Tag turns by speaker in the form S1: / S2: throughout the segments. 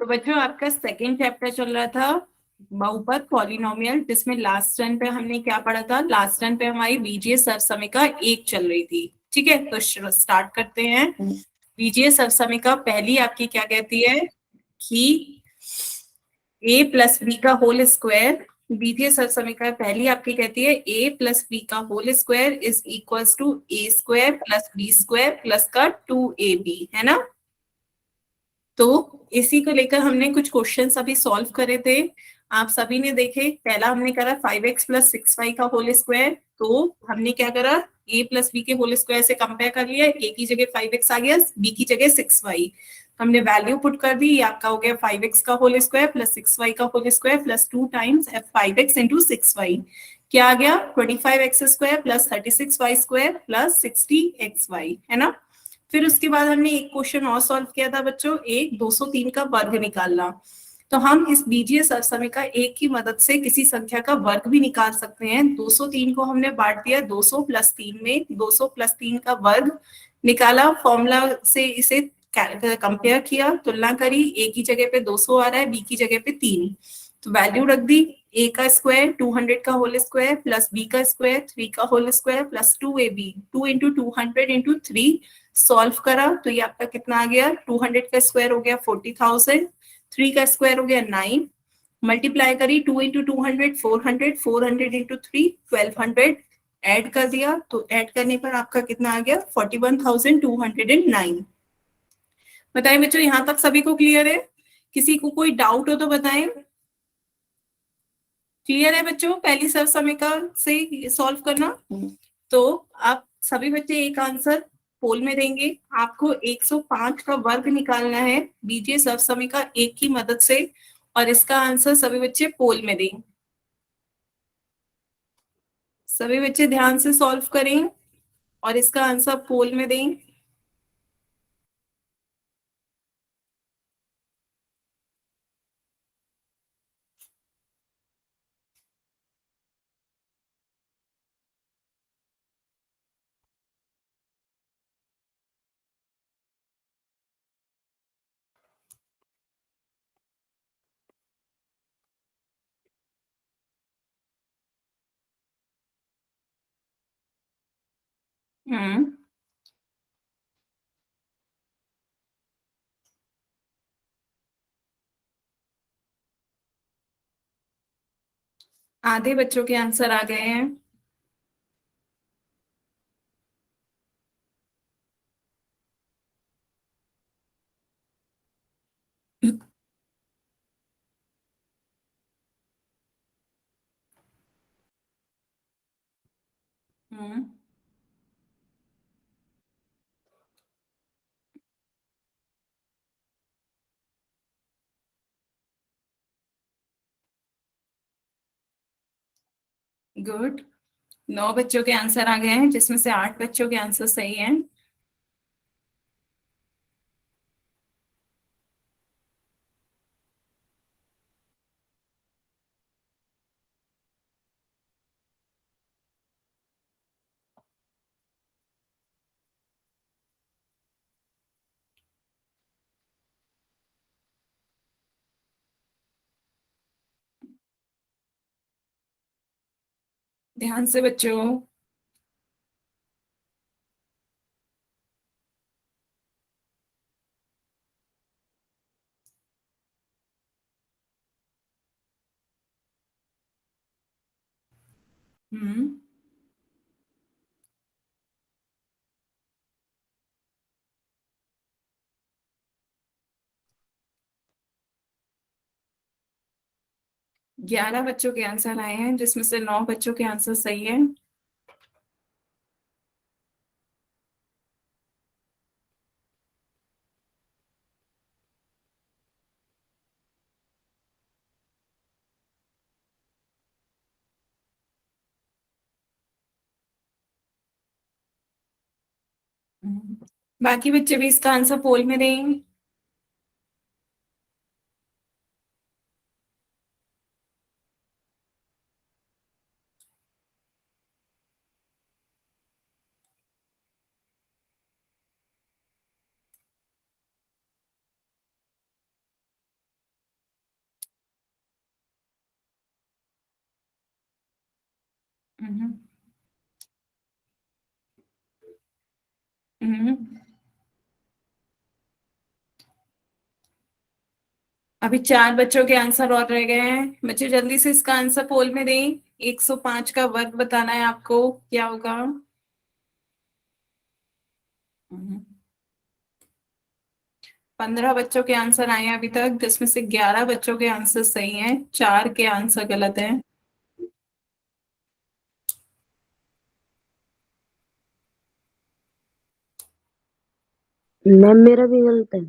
S1: तो बच्चों आपका सेकेंड चैप्टर चल रहा था बहुपद पॉलिनोमियल, जिसमें लास्ट टर्न पे हमने क्या पढ़ा था? लास्ट टर्न पे हमारी बीजीय सरसमिका एक चल रही थी। ठीक है, तो स्टार्ट करते हैं। बीजीय सरसमिका पहली आपकी क्या कहती है कि ए प्लस बी का होल स्क्वायर। बीजीय सरसमिका पहली आपकी कहती है ए प्लस बी का whole square is equal to A square plus B square plus का 2ab, है ना? तो इसी को लेकर हमने कुछ क्वेश्चंस अभी सॉल्व करे थे, आप सभी ने देखे। पहला हमने करा 5x प्लस 6y का होल स्क्वायर। तो हमने क्या करा, a प्लस बी के होल स्क्वायर से कंपेयर कर लिया, a की जगह 5x आ गया, b की जगह 6y। हमने वैल्यू पुट कर दी, ये आपका हो गया 5x का होल स्क्वायर प्लस 6y का whole square plus 2 times 5x into 6y। क्या आ गया? 25x square plus 36y square plus 60xy, है ना? फिर उसके बाद हमने एक क्वेश्चन और सॉल्व किया था बच्चों, एक 203 का वर्ग निकालना। तो हम इस बीजीय सरसमिका एक की मदद से किसी संख्या का वर्ग भी निकाल सकते हैं। 203 को हमने बांट दिया 200 प्लस 3 में, 200 प्लस 3 का वर्ग निकाला, फॉर्मूला से इसे कंपेयर किया, तुलना करी, ए की जगह पे 200 आ रहा है, बी की जगह पे 3, तो वैल्यू रख दी। ए का स्क्वायर 200 का होल स्क्वायर प्लस बी का स्क्वायर 3 का whole square plus 2ab, 2 into 200 into 3, solve करा तो ये आपका कितना आ गया? 200 का स्क्वायर हो गया 40,000, 3 का स्क्वायर हो गया 9, मल्टीप्लाई करी 2 इंटू 200 400, 400 इंटू 3 1200, ऐड कर दिया तो ऐड करने पर आपका कितना आ गया? 41,209। बताएं बच्चों, यहां तक सभी को क्लियर है? किसी को कोई डाउट हो तो बताएं। क्लियर है बच्चों पहली सरसमिका से सॉल्व करना? तो आप सभी बच्चे एक आंसर पोल में देंगे। आपको 105 का वर्ग निकालना है बीजीय सरसमिका एक की मदद से, और इसका आंसर सभी बच्चे पोल में दें। सभी बच्चे ध्यान से सॉल्व करें और इसका आंसर पोल में दें। हम्म आधे बच्चों के आंसर आ गए हैं। हम्म गुड। 9 बच्चों के आंसर आ गए हैं, जिसमें से 8 बच्चों के आंसर सही हैं। ध्यान से बच्चों। हम्म ग्यारह बच्चों के आंसर आए हैं, जिसमें से 9 बच्चों के आंसर सही है। बाकी बच्चे भी इसका आंसर पोल में दें। हम्म, हम्म। अभी 4 बच्चों के आंसर और रह गए हैं। बच्चे जल्दी से इसका आंसर पोल में दें। 105 का वर्ग बताना है आपको, क्या होगा। 15 बच्चों के आंसर आए हैं अभी तक, जिसमें से 11 बच्चों के आंसर सही हैं, 4 के आंसर गलत हैं।
S2: मैम मेरा भी गलत है।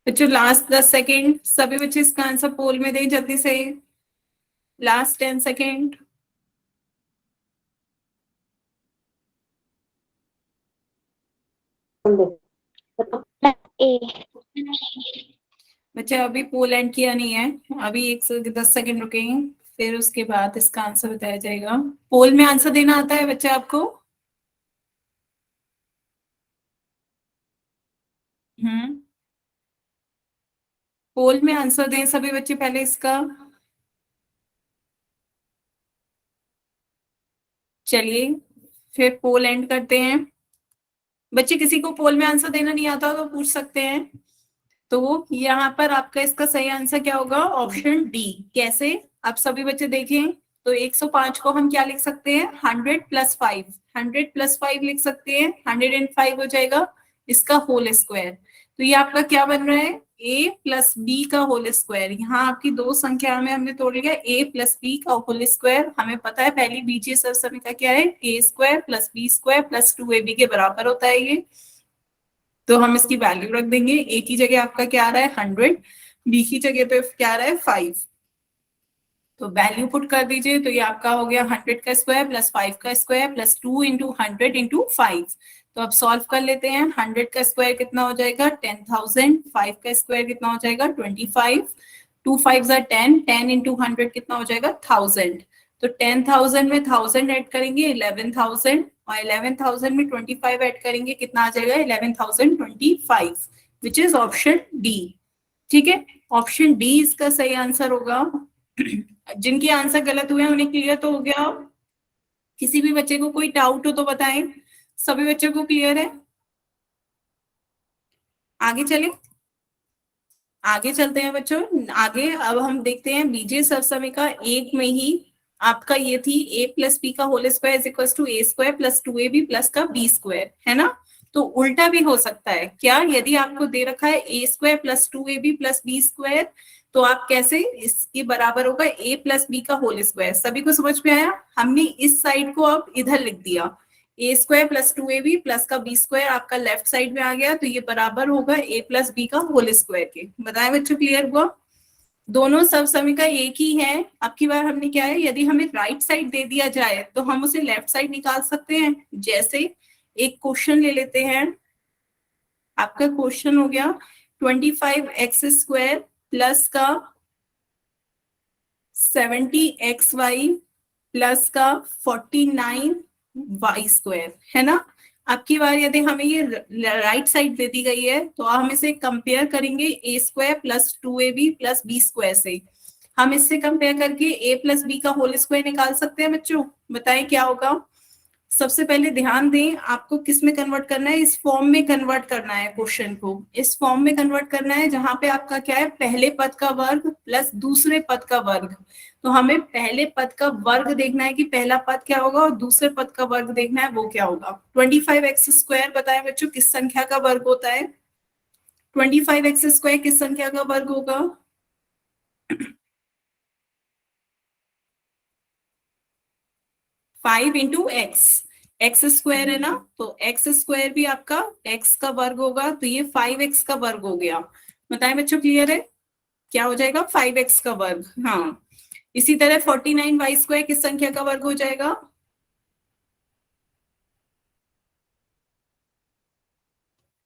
S1: बच्चों लास्ट 10 सेकेंड, सभी बच्चे इसका आंसर पोल में दें जल्दी से। Last 10 second.
S2: ए।
S1: बच्चे अभी पोल एंड किया नहीं है, अभी 10 सेकेंड रुकेंगे, फिर उसके बाद इसका आंसर बताया जाएगा। पोल में आंसर देना आता है बच्चे आपको? हम्म। पोल में आंसर दें सभी बच्चे पहले इसका। चलिए फिर पोल एंड करते हैं। बच्चे किसी को पोल में आंसर देना नहीं आता तो पूछ सकते हैं। तो यहाँ पर आपका इसका सही आंसर क्या होगा, ऑप्शन डी। कैसे, आप सभी बच्चे देखें। तो 105 को हम क्या लिख सकते हैं, 100+5, 100+5 लिख सकते हैं, 105 हो जाएगा इसका होल स्क्वायर। तो ये आपका क्या बन रहा है, a प्लस बी का होल स्क्वायर। यहाँ आपकी दो संख्या में हमने तोड़ लिया, a प्लस बी का होल स्क्वायर। हमें पता है पहली बीजीय सरसमीका क्या है, a square plus B square plus 2ab के बराबर होता है ये। तो हम इसकी वैल्यू रख देंगे। ए की जगह आपका क्या आ रहा है 100, बी की जगह पे क्या आ रहा है 5। तो वैल्यू पुट कर दीजिए, तो ये आपका हो गया 100 का स्क्वायर प्लस 5 का स्क्वायर प्लस 2 इंटू 100 इंटू 5। तो अब सॉल्व कर लेते हैं। 100 का स्क्वायर कितना हो जाएगा 10,000, 5 का स्क्वायर कितना हो जाएगा 25, 2 5 10, 10 इंटू 100 कितना हो जाएगा 1000। तो 10,000 में 1000 ऐड करेंगे 11,000, और 11,000 में 25 ऐड करेंगे कितना आ जाएगा 11,025, विच इज ऑप्शन डी। ठीक है, ऑप्शन डी इसका सही आंसर होगा। जिनके आंसर गलत हुए हैं उन्हें क्लियर तो हो गया। किसी भी बच्चे को कोई डाउट हो तो बताएं। सभी बच्चों को क्लियर है? आगे चले, आगे चलते हैं बच्चों। आगे अब हम देखते हैं बीजीय सरसमीका एक में ही आपका ये थी a प्लस बी का whole square is equal to a square plus 2ab plus का b स्क्वायर, है ना। तो उल्टा भी हो सकता है क्या, यदि आपको दे रखा है a square plus 2ab plus b square, तो आप कैसे, इसके बराबर होगा a प्लस बी का होल स्क्वायर। सभी को समझ में आया? हमने इस साइड को अब इधर लिख दिया, ए स्क्वायर प्लस 2ab प्लस का बी स्क्वायर आपका लेफ्ट साइड में आ गया, तो ये बराबर होगा a प्लस बी का होल स्क्वायर के। बताएं बच्चों, क्लियर हुआ? दोनों सब समीकरण एक ही है। अब की बार हमने क्या है, यदि हमें राइट साइड दे दिया जाए तो हम उसे लेफ्ट साइड निकाल सकते हैं। जैसे एक क्वेश्चन ले लेते हैं, आपका क्वेश्चन हो गया 25x² प्लस का 70xy प्लस का 49y², है ना। अब की बार यदि हमें ये राइट साइड दे दी गई है तो हम इसे कंपेयर करेंगे a स्क्वायर प्लस 2ab प्लस बी स्क्वायर से। हम इससे कंपेयर करके a प्लस बी का होल स्क्वायर निकाल सकते हैं बच्चों। बताएं क्या होगा। सबसे पहले ध्यान दें, आपको किस में कन्वर्ट करना है, इस फॉर्म में कन्वर्ट करना है, क्वेश्चन को इस फॉर्म में कन्वर्ट करना है जहां पे आपका क्या है, पहले पद का वर्ग प्लस दूसरे पद का वर्ग। तो हमें पहले पद का वर्ग देखना है कि पहला पद क्या होगा, और दूसरे पद का वर्ग देखना है वो क्या होगा। 25x² बताएं बच्चों किस संख्या का वर्ग होता है, 25x² किस संख्या का वर्ग होगा। 5 इंटू एक्स, एक्स स्क्वायर है ना, तो एक्स स्क्वायर भी आपका एक्स का वर्ग होगा, तो ये 5x का वर्ग हो गया। बताएं बच्चों, क्लियर है? क्या हो जाएगा 5x का वर्ग। हाँ, इसी तरह 49y² किस संख्या का वर्ग हो जाएगा,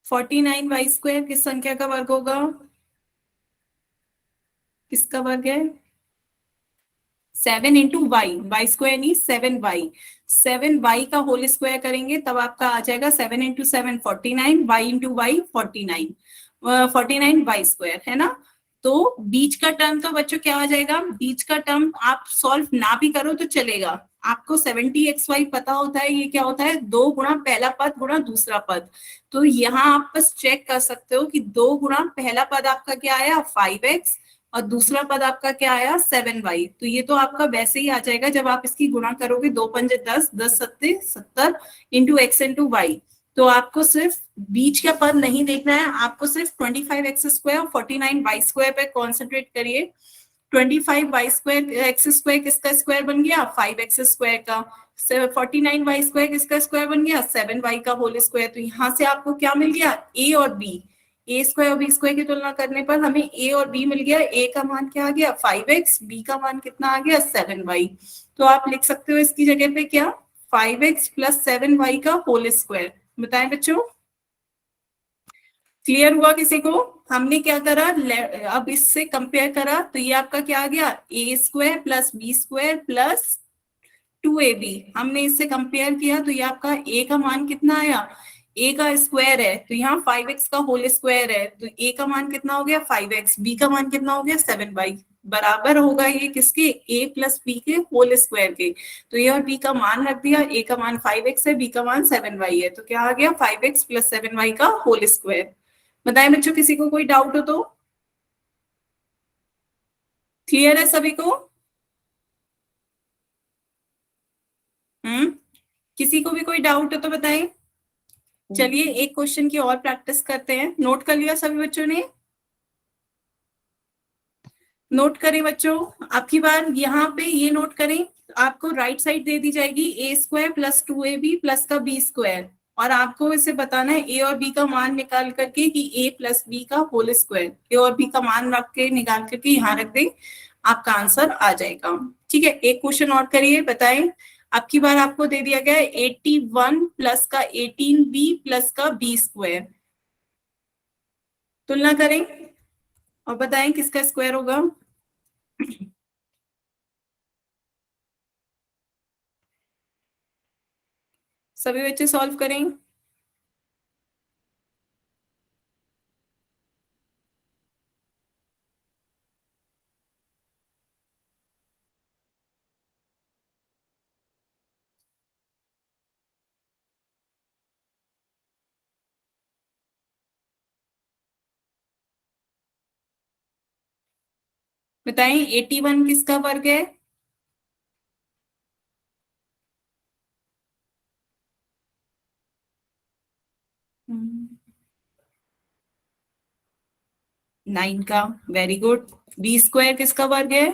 S1: 49y² किस संख्या का वर्ग होगा, किसका वर्ग है 7 इंटू वाई स्क्वायर नहीं 7y, 7y का होल स्क्वायर करेंगे तब आपका आ जाएगा 7 into 7 49, y into Y 49, 49y² है ना। तो बीच का टर्म तो बच्चों क्या आ जाएगा, बीच का टर्म आप सॉल्व ना भी करो तो चलेगा। आपको 70xy पता होता है, ये क्या होता है, 2 गुणा पहला पद गुणा दूसरा पद। तो यहाँ आप बस चेक कर सकते हो कि 2 गुणा पहला पद आपका क्या आया 5x, और दूसरा पद आपका क्या आया 7y। तो ये तो आपका वैसे ही आ जाएगा जब आप इसकी गुणा करोगे, 2 पंजे 10, 10 सत्ते 70 इंटू एक्स इंटू वाई। तो आपको सिर्फ बीच का पद नहीं देखना है, आपको सिर्फ 25x² और 49y² पे कॉन्सेंट्रेट करिए। 25y² किसका स्क्वायर बन गया 5x² का, 49y² किसका स्क्वायर बन गया 7y का होल स्क्वायर। तो यहाँ से आपको क्या मिल गया, a और b, a² और b² की तुलना करने पर हमें a और b मिल गया। a का मान क्या आ गया 5x, b का मान कितना आ गया 7y। तो आप लिख सकते हो इसकी जगह पे क्या, 5x प्लस 7y का होल स्क्वायर। बताएं बच्चों, क्लियर हुआ किसी को? हमने क्या करा, अब इससे कंपेयर करा तो ये आपका क्या आ गया, a² plus b² plus 2ab। हमने इससे कंपेयर किया तो ये आपका a का मान कितना आया, a का स्क्वायर है तो यहाँ 5x का होल स्क्वायर है, तो a का मान कितना हो गया 5x, b का मान कितना हो गया 7y। बराबर होगा ये किसके, a प्लस b के होल स्क्वायर के। तो ये और b का मान रख दिया, a का मान 5x है, b का मान 7y है, तो क्या आ गया 5x प्लस 7y का होल स्क्वायर। बताएं बच्चों, किसी को कोई डाउट हो तो? क्लियर है सभी को? हम्म, किसी को भी कोई डाउट हो तो बताएं। चलिए एक क्वेश्चन की और प्रैक्टिस करते हैं। नोट कर लिया सभी बच्चों ने? नोट करें बच्चों, आपकी बार यहाँ पे ये नोट करें, आपको राइट साइड दे दी जाएगी a² प्लस 2ab प्लस का b², और आपको इसे बताना है a और b का मान निकाल करके कि a प्लस b का होल स्क्वायर। a और b का मान रख के निकाल करके यहाँ रख दें, आपका आंसर आ जाएगा। ठीक है, एक क्वेश्चन और करिए, बताएं। आपकी बार आपको दे दिया गया है 81 प्लस का 18b प्लस का b²। तुलना करें और बताएं किसका स्क्वायर होगा। सभी बच्चे सॉल्व करें। बताएं 81 किसका वर्ग है। हम्म, 9 का, वेरी गुड। b² किसका वर्ग है।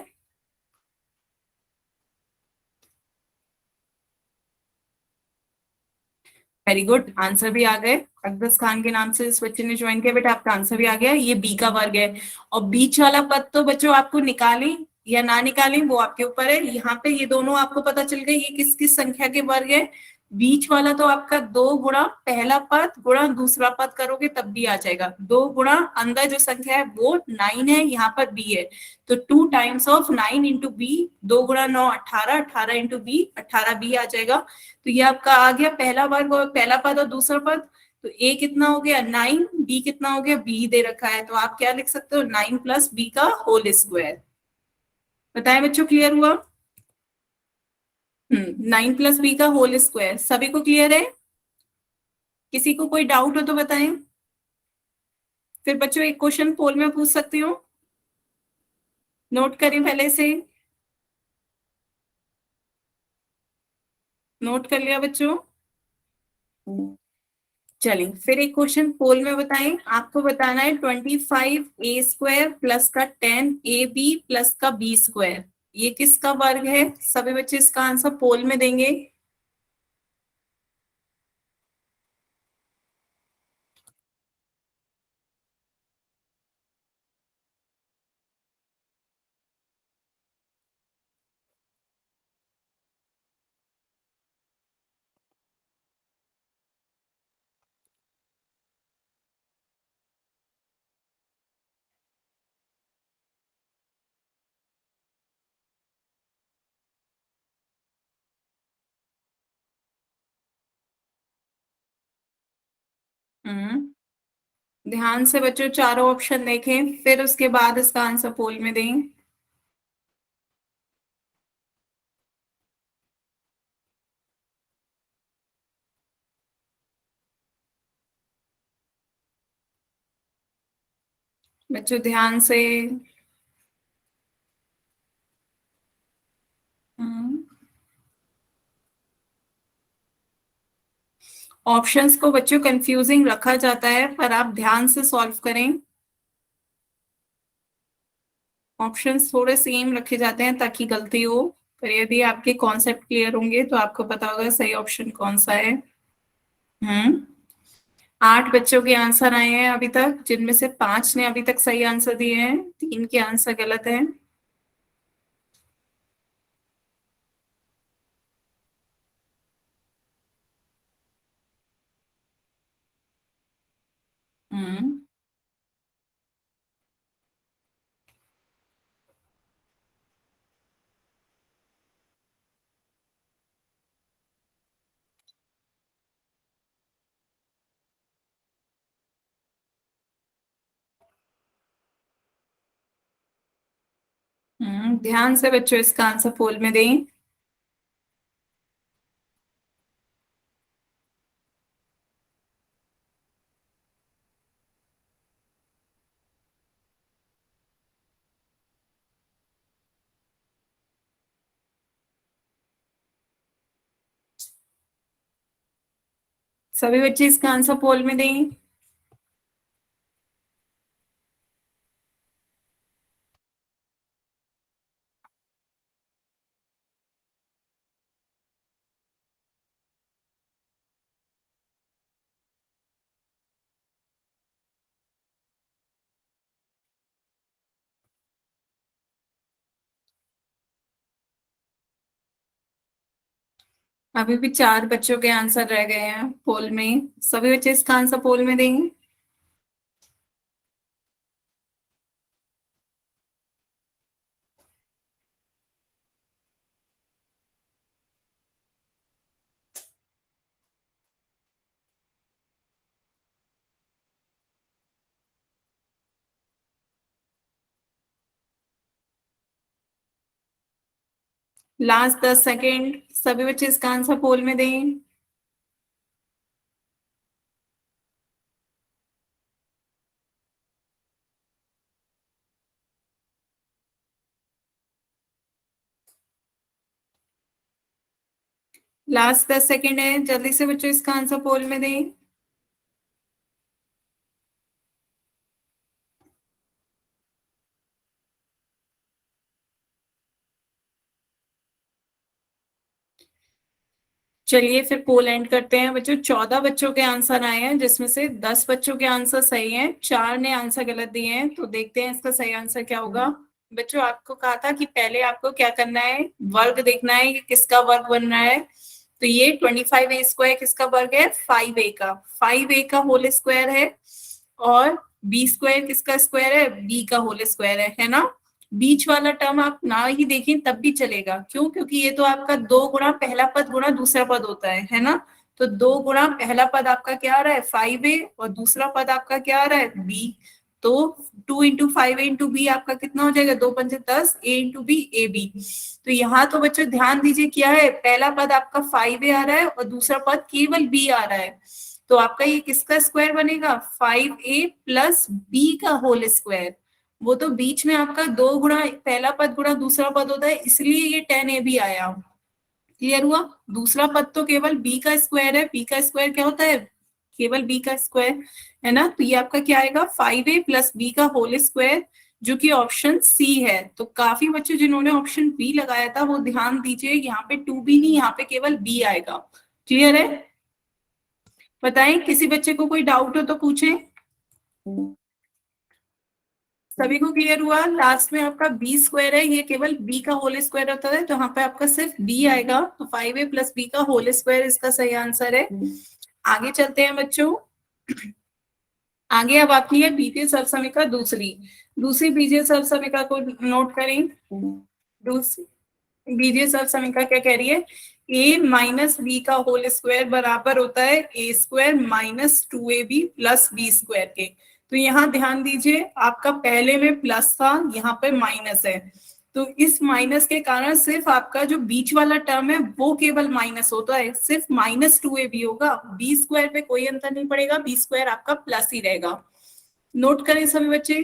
S1: वेरी गुड, आंसर भी आ गए। अकदस खान के नाम से इस बच्चे ने ज्वाइन किया, बेटा आपका आंसर भी आ गया, ये b का वर्ग है। और बीच वाला पद तो बच्चों आपको निकालें या ना निकालें वो आपके ऊपर है। यहाँ पे ये दोनों आपको पता चल गए ये किस किस संख्या के वर्ग है। बीच वाला तो आपका 2 गुणा पहला पद गुणा दूसरा पद करोगे तब भी आ जाएगा। 2 गुणा अंदर जो संख्या है वो 9 है, यहाँ पर b है, तो 2 टाइम्स ऑफ 9 इंटू बी, 2 गुणा 9 18, 18 इंटू बी 18b आ जाएगा। तो ये आपका आ गया पहला वर्ग और पहला पद और दूसरा पद। तो a कितना हो गया 9, b कितना हो गया, b दे रखा है, तो आप क्या लिख सकते हो 9 प्लस b का होल स्क्वायर। बताएं बच्चों, क्लियर हुआ? 9 प्लस b का होल स्क्वायर, सभी को क्लियर है? किसी को कोई डाउट हो तो बताएं। फिर बच्चों एक क्वेश्चन पोल में पूछ सकती हूँ, नोट करें पहले से। नोट कर लिया बच्चों? चलिए फिर एक क्वेश्चन पोल में बताएं। आपको बताना है 25a² प्लस का 10ab प्लस का b², ये किसका वर्ग है। सभी बच्चे इसका आंसर पोल में देंगे। हम्म, ध्यान से बच्चों चारों ऑप्शन देखें, फिर उसके बाद इसका आंसर पोल में दें। बच्चों ध्यान से। ऑप्शंस को बच्चों कंफ्यूजिंग रखा जाता है, पर आप ध्यान से सॉल्व करें। ऑप्शंस थोड़े सेम रखे जाते हैं ताकि गलती हो, पर यदि आपके कॉन्सेप्ट क्लियर होंगे तो आपको पता होगा सही ऑप्शन कौन सा है। 8 बच्चों के आंसर आए हैं अभी तक, जिनमें से 5 ने अभी तक सही आंसर दिए हैं, 3 के आंसर गलत है। हम्म ध्यान से बच्चों इसका आंसर पोल में दें। सभी बच्चे इसका आंसर पोल में दें। अभी भी 4 बच्चों के आंसर रह गए हैं पोल में, सभी बच्चे इसका आंसर पोल में देंगे। लास्ट 10 सेकेंड, सभी बच्चे इसका आंसर पोल में दें। लास्ट 10 सेकेंड है, जल्दी से बच्चों इसका आंसर पोल में दें। चलिए फिर पोल एंड करते हैं बच्चों। 14 बच्चों के आंसर आए हैं, जिसमें से 10 बच्चों के आंसर सही हैं, 4 ने आंसर गलत दिए हैं। तो देखते हैं इसका सही आंसर क्या होगा। बच्चों आपको कहा था कि पहले आपको क्या करना है, वर्ग देखना है कि किसका वर्ग बन रहा है। तो ये 25a² किसका वर्ग है, 5a का, 5a का होल स्क्वायर है। और b² किसका स्क्वायर है, b का होल स्क्वायर है ना। बीच वाला टर्म आप ना ही देखें तब भी चलेगा, क्यों, क्योंकि ये तो आपका 2 गुणा पहला पद गुणा दूसरा पद होता है ना। तो 2 गुणा पहला पद आपका क्या आ रहा है, 5a, और दूसरा पद आपका क्या आ रहा है, b। तो 2 इंटू 5a इंटू बी आपका कितना हो जाएगा, 2 पंचे 10, a into B, A B. तो यहाँ तो बच्चों ध्यान दीजिए क्या है, पहला पद आपका 5a आ रहा है और दूसरा पद केवल b आ रहा है। तो आपका ये किसका स्क्वायर बनेगा, 5a प्लस b का होल स्क्वायर। वो तो बीच में आपका 2 गुणा पहला पद गुणा दूसरा पद होता है, इसलिए ये 10ab आया। क्लियर हुआ। दूसरा पद तो केवल b का स्क्वायर है, b का स्क्वायर क्या होता है, केवल b का स्क्वायर, है ना। तो ये आपका क्या आएगा, 5a प्लस b का होल स्क्वायर, जो कि ऑप्शन सी है। तो काफी बच्चे जिन्होंने ऑप्शन बी लगाया था वो ध्यान दीजिए, यहाँ पे 2b नहीं, यहाँ पे केवल b आएगा। क्लियर है। बताएं, किसी बच्चे को कोई डाउट हो तो पूछें। सभी को क्लियर हुआ। लास्ट में आपका b² है, ये केवल b का होल स्क्वायर होता है, तो यहाँ पे आपका सिर्फ b आएगा। तो 5a प्लस b का होल स्क्वायर इसका सही आंसर है। आगे चलते हैं बच्चों। आगे अब आपकी है बीजीय सरसमिका दूसरी। दूसरी बीजीय सरसमिका को नोट करें। दूसरी बीजीय सरसमिका क्या कह रही है, a माइनस बी का होल स्क्वायर बराबर होता है a² minus 2ab plus b² के। तो यहाँ ध्यान दीजिए, आपका पहले में प्लस था, यहाँ पे माइनस है, तो इस माइनस के कारण सिर्फ आपका जो बीच वाला टर्म है वो केवल माइनस होता है, सिर्फ -2ab होगा, बी स्क्वायर पे कोई अंतर नहीं पड़ेगा, बी स्क्वायर आपका प्लस ही रहेगा। नोट करें सभी बच्चे,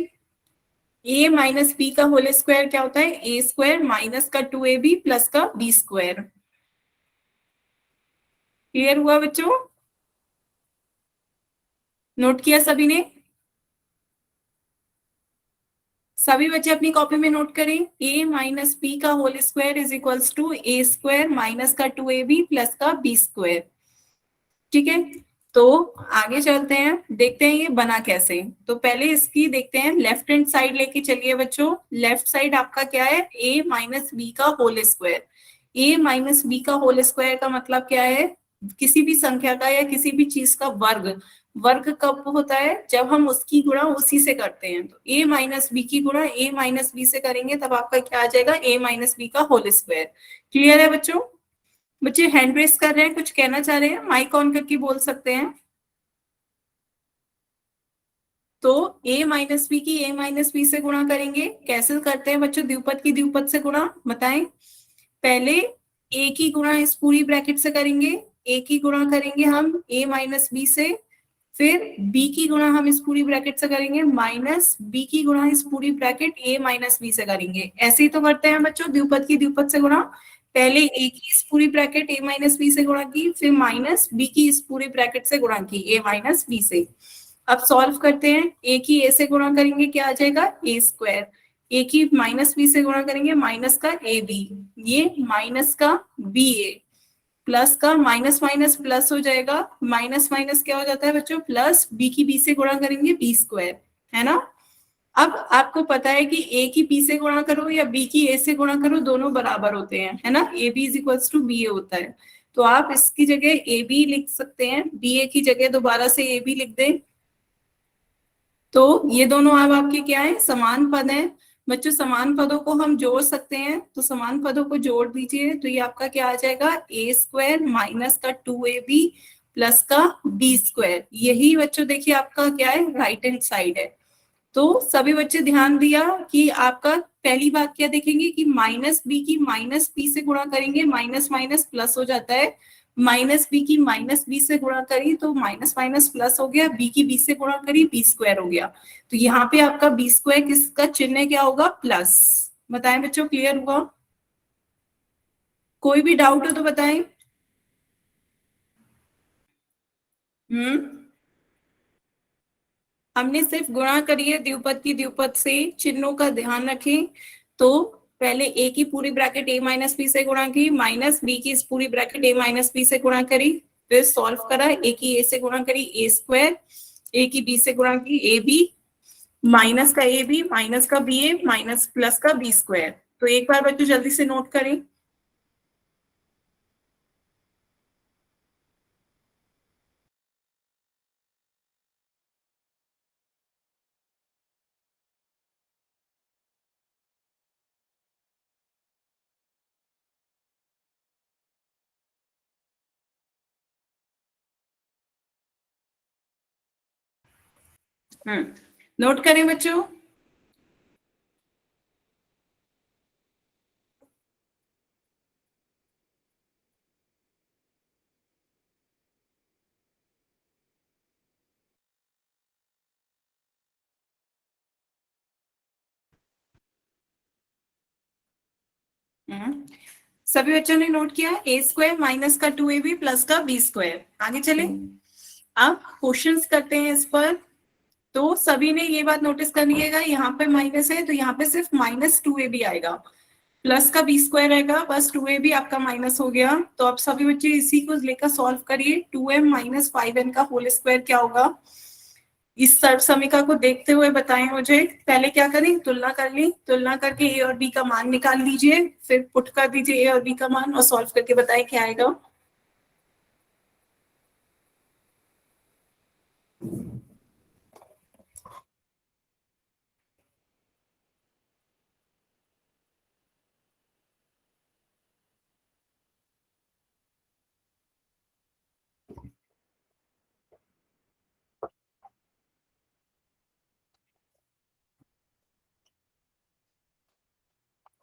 S1: a माइनस बी का होल स्क्वायर क्या होता है, ए स्क्वायर माइनस का 2ab प्लस का बी स्क्वायर। क्लियर हुआ बच्चों? नोट किया सभी ने? सभी बच्चे अपनी कॉपी में नोट करें, a माइनस बी का whole square is equals to A square minus का 2ab प्लस का बी स्क्वायर। ठीक है, तो आगे चलते हैं, देखते हैं ये बना कैसे। तो पहले इसकी देखते हैं, लेफ्ट हैंड साइड लेके चलिए बच्चों। लेफ्ट साइड आपका क्या है, a माइनस बी का whole square. a minus B का होल स्क्वायर का मतलब क्या है, किसी भी संख्या का या किसी भी चीज का वर्ग। वर्ग कब होता है, जब हम उसकी गुणा उसी से करते हैं। तो a माइनस बी की गुणा a माइनस बी से करेंगे, तब आपका क्या आ जाएगा, a माइनस बी का होल स्क्वायर। क्लियर है बच्चों? बच्चे हैंड रेस कर रहे हैं, कुछ कहना चाह रहे हैं, माइक ऑन करके बोल सकते हैं। तो a माइनस बी की a माइनस बी से गुणा करेंगे, कैसे करते हैं बच्चों, द्विपद की द्विपद से गुणा, बताएं। पहले a की गुणा इस पूरी ब्रैकेट से करेंगे, a की गुणा करेंगे हम a माइनस बी से, फिर b की गुणा हम इस पूरी ब्रैकेट से करेंगे, माइनस b की गुणा इस पूरी ब्रैकेट a माइनस बी से करेंगे। ऐसे ही तो करते हैं बच्चों, द्विपद की द्विपद से गुणा, पहले a की इस पूरी ब्रैकेट a माइनस बी से गुणा की, फिर माइनस b की इस पूरी ब्रैकेट से गुणा की a माइनस बी से। अब सॉल्व करते हैं, a की a से गुणा करेंगे, क्या आ जाएगा, a स्क्वायर, a की माइनस b से गुणा करेंगे, माइनस का ए बी, ये माइनस का बी ए, प्लस का माइनस माइनस प्लस हो जाएगा, माइनस माइनस क्या हो जाता है बच्चों, प्लस, b की b से गुणा करेंगे बी स्क्वायर, है ना। अब आपको पता है कि a की b से गुणा करो या b की a से गुणा करो, दोनों बराबर होते हैं, है ना, A B is equals to B A होता है। तो आप इसकी जगह ए बी लिख सकते हैं, बी ए की जगह दोबारा से ए बी लिख दें। तो ये दोनों अब आपके क्या है, समान पद हैं। बच्चों समान पदों को हम जोड़ सकते हैं, तो समान पदों को जोड़ दीजिए, तो ये आपका क्या आ जाएगा, ए स्क्वायर माइनस का 2ab प्लस का बी स्क्वायर। यही बच्चों देखिए आपका क्या है, राइट हैंड साइड है। तो सभी बच्चे ध्यान दिया कि आपका पहली बात क्या देखेंगे कि माइनस बी की माइनस बी से गुणा करेंगे, माइनस माइनस प्लस हो जाता है, माइनस बी की माइनस बी से गुणा करी तो माइनस माइनस प्लस हो गया, बी की बी से गुणा करी बी स्क्वायर हो गया। तो यहाँ पे आपका बी स्क्वायर किसका चिन्ह क्या होगा, प्लस। बताएं बच्चों, क्लियर हुआ? कोई भी डाउट हो तो बताएं। हमने सिर्फ गुणा करी है द्विपद की द्विपद से, चिन्हों का ध्यान रखें। तो पहले a की पूरी ब्रैकेट a माइनस बी से गुणा की, माइनस b की इस पूरी ब्रैकेट a माइनस बी से गुणा करी, फिर सॉल्व करा, a की a से गुणा करी a स्क्वायर, a की b से गुणा की ए बी, माइनस का ए बी माइनस का बी ए माइनस प्लस का बी स्क्वायर। तो एक बार बच्चों जल्दी से नोट करें। नोट करें बच्चों। सभी बच्चों ने नोट किया, ए स्क्वायर माइनस का 2ab प्लस का बी स्क्वायर। आगे चले, अब क्वेश्चंस करते हैं इस पर। तो सभी ने ये बात नोटिस कर लिएगा, यहाँ पे माइनस है तो यहाँ पे सिर्फ -2ab आएगा, प्लस का बी स्क्वायर रहेगा, बस 2ab आपका माइनस हो गया। तो अब सभी बच्चे इसी को लेकर सॉल्व करिए, 2m माइनस 5n का होल स्क्वायर क्या होगा, इस सर्व समीकरण को देखते हुए बताएं मुझे। पहले क्या करें, तुलना कर ली, तुलना करके ए और बी का मान निकाल लीजिए, फिर पुट कर दीजिए ए और बी का मान और सॉल्व करके बताएं क्या आएगा।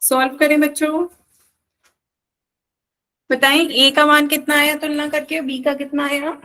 S1: सॉल्व करें बच्चों, बताएं ए का मान कितना आया तुलना करके, बी का कितना आया।